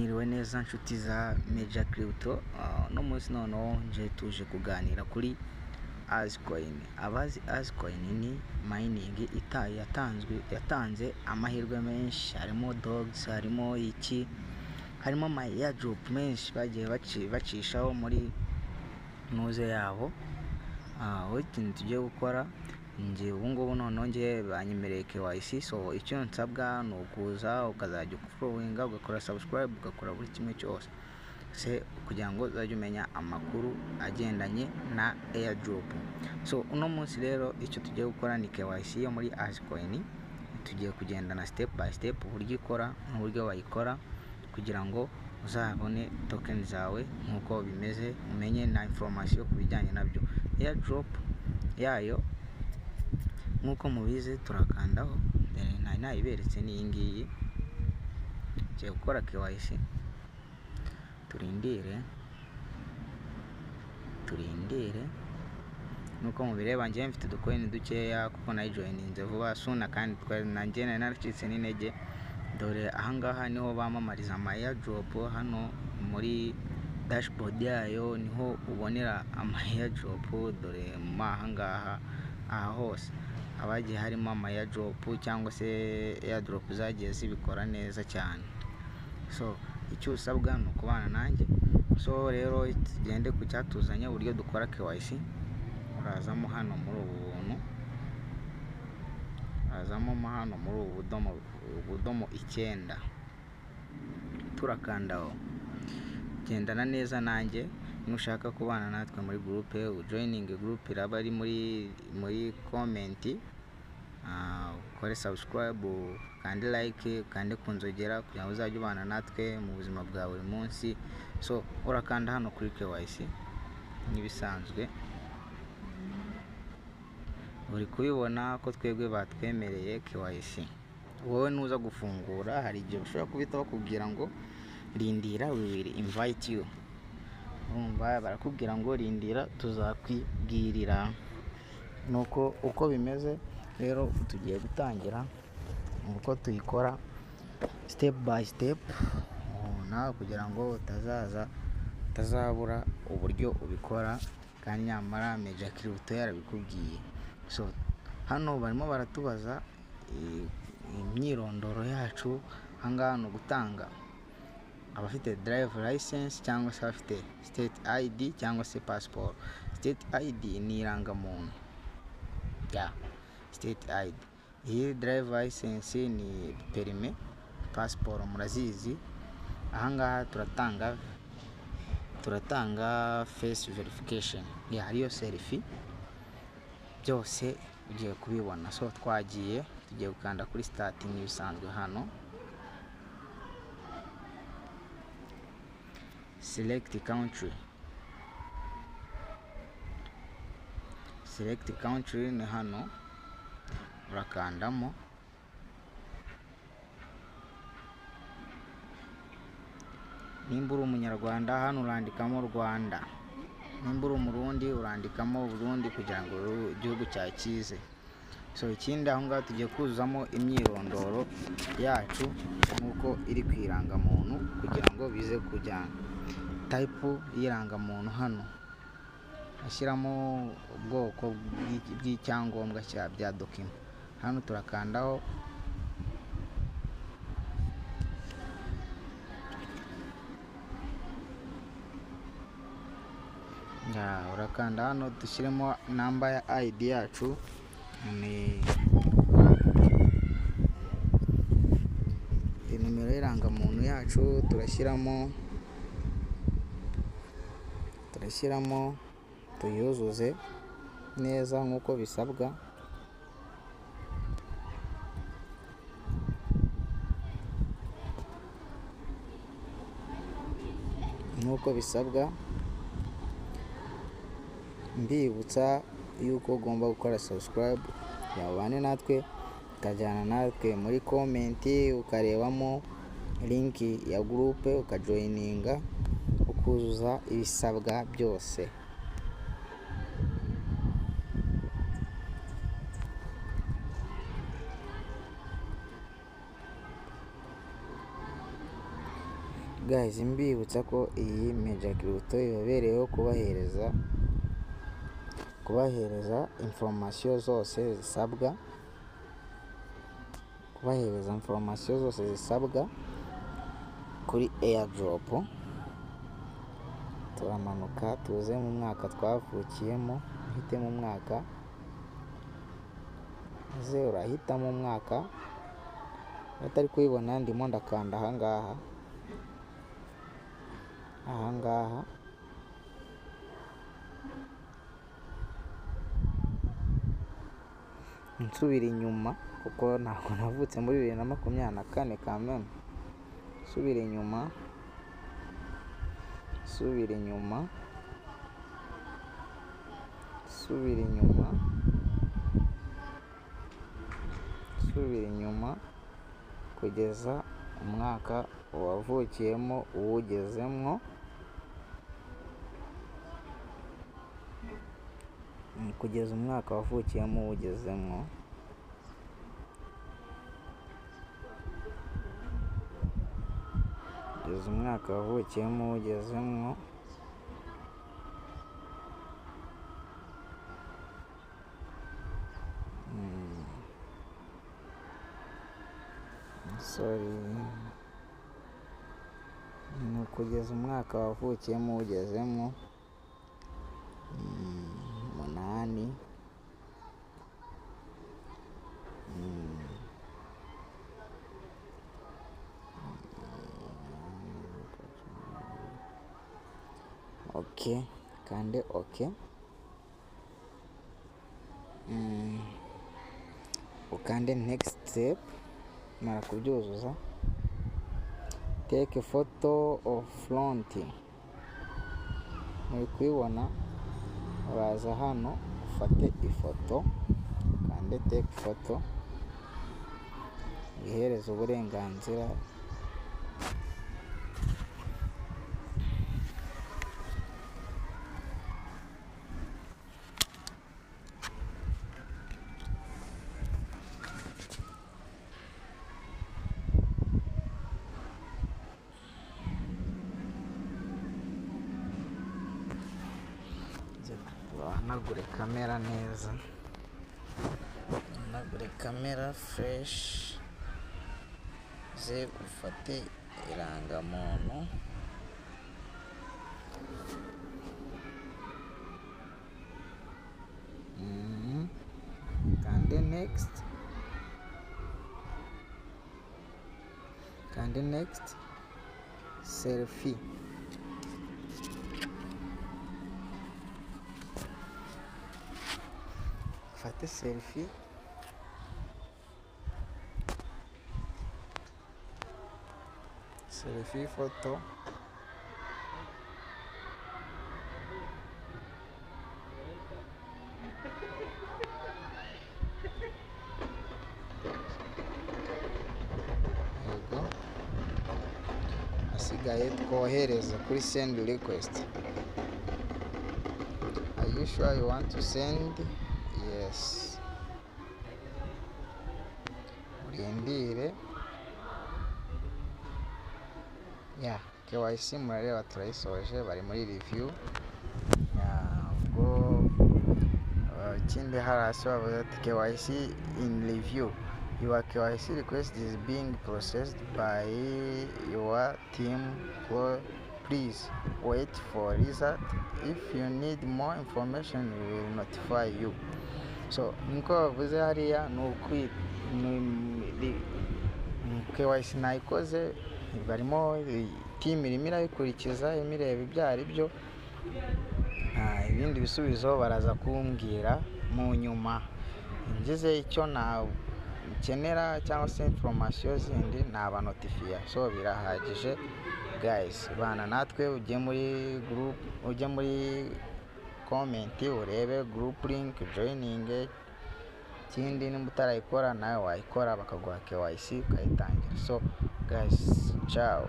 Mwiriwe neza nshuti za Major Crypto. No munsi noneho nje tuje kuganira kuri Azcoin. Abazi Azcoin ni mining yatanze amahirwe menshi, harimo dogs, harimo harimo ama airdrop menshi bagiye bacishaho muri nuze yabo. Ikintu tugiye gukora njye ubungubu noneho njye banyemereye KYC, so icyo nsabwa ni ukuza ukazajya followinga, ugakora subscribe, ugakora buri kimwe cyose kugira ngo uzajye umenya amakuru agendanye na airdrop. So uno munsi rero icyo tugiye gukora ni KYC yo muri Azcoin. Tugiye kugendana step by step uburyo ikora n'uburyo wayikora kugira ngo uzabone token zawe nk'uko bimeze, umenye na information ku bijyanye nabyo. Airdrop yayo nk'uko mubizi turakandaho, nayiberetse ni iyi ngiyi. Ngiye gukora KYC, turindire nuko mubireba. Njye mfite uducoin dukeya kuko nayijoyininze vuba suna, kandi nanjye naracitse n'intege. Dore ahangaha niho bamamariza ama airdrop, hano muri dashboard yayo niho ubonera ama airdrop. Dore ahangaha aha hose abagiye harimo ama airdrop cyangwa se airdrop zagiye zibikora neza cyane. So icyo usabwa ni ukubana nanjye. So rero tugende ku cyatuzanye uburyo dukora KYC. Urazamo hano muri ubu budomo 9 turakandaho. Gendana neza nanjye, nushaka kubana natwe muri groupe, joining group iraba ari muri comment. Ukore subscribe, kandi like, kandi kunzogera kugira ngo uzajye ubana natwe mu buzima bwa buri munsi. So urakanda hano kuri KYC n'ibisanzwe, uri kubibona ko twebwe batwemereye KYC. Wowe nuza gufungura hari igihe ushobora kubita bakubwira ngo rindira, we will invite you. Barakubwira ngo rindira tuzakwibwirira. Nuko uko bimeze rero tugiye gutangira uko tuyikora step by step, nawe kugira ngo utazabura uburyo ubikora, kandi nyamara Major Crypto yarabikubwiye. So hano barimo baratubaza imyirondoro yacu. Ahangaha ni ugutanga abafite drive license cyangwa se abafite state ID cyangwa se passport. State ID ni irangamuntu ya state ID. Iyi drive license ni permis, passport murazizi. Ahangaha turatanga face verification, hariyo selfie, byose ugiye kubibona. So tugiye gukanda kuri start nk'ibisanzwe. Hano select country ni hano urakandamo. Nimba uri umunyarwanda hano urandikamo Rwanda, nimba uri umurundi urandikamo Burundi kugira ngo igihugu cyakize. So ikindi aho ngaho tugiye kuzamo imyirondoro yacu nk'uko iri ku irangamuntu kugira ngo bize kujyana. Type y'irangamuntu hano ashyiramo ubwoko bw'icyangombwa bya document. Hano turakandaho, urakanda hano dushyiremo namba ya ID yacu, ni nimero y'irangamuntu yacu. turashyiramo tuyuzuze neza nk'uko bisabwa. Mbibutsa yuko ugomba gukora subscribe yabane natwe, ukajyana natwe muri comment, ukarebamo link ya groupe, ukajoininga, ukuzuza ibisabwa byose. guys, mbibutsa ko iyi Meja Crypto ibabereyeho kubahereza information zose zisabwa kuri airdrop. Turamanuka tuze mu mwaka twavukiyemo, uhitemo umwaka, maze urahitamo umwaka. Atari kubibona ndimo ndakanda ahangaha nsubira inyuma kuko ntabwo navutse muri 2024 kameme. Subira inyuma kugeza umwaka wavukiyemo uwugezemwo. Kugeza umwaka wavukiyemo uwugezemwo. Kugeza umwaka wavukiyemo uwugezemwo 8. Okay, kande okay. Ukande next step. Mara kubyuzuza, take a photo of front. Muri kubibona, uraza hano ufate ifoto, kande take photo, ihereza uburenganzira. Nagure kamera neza, nagure kamera fresh, ze ufate irangamuntu. Kande next, selfie. Fate selfie. Photo. Yego. Asigaye twohereza kuri send request. Are you sure you want to send? Yes. Urindire. Yeah, KYC murareba turayisoje, bari muri review. Ubwo ikindi hasi bavuze ati KYC in review. Your KYC request is being processed by your team. Please wait for result. If you need more information, we will notify you. So niko bavuze hariya KYC nayikoze, barimo team irimo irabikurikiza, imireba ibyo ari byo. Ibindi bisubizo baraza kumbwira mu nyuma. Ngize icyo nakenera cyangwa se information zindi naba notifier. So birahagije guys, bana natwe ujye muri group, ujye muri comment urebe group link joining. Ikindi nimba utarayikora nawe wayikora bakaguha KYC ukayitangira. So guys, ciao.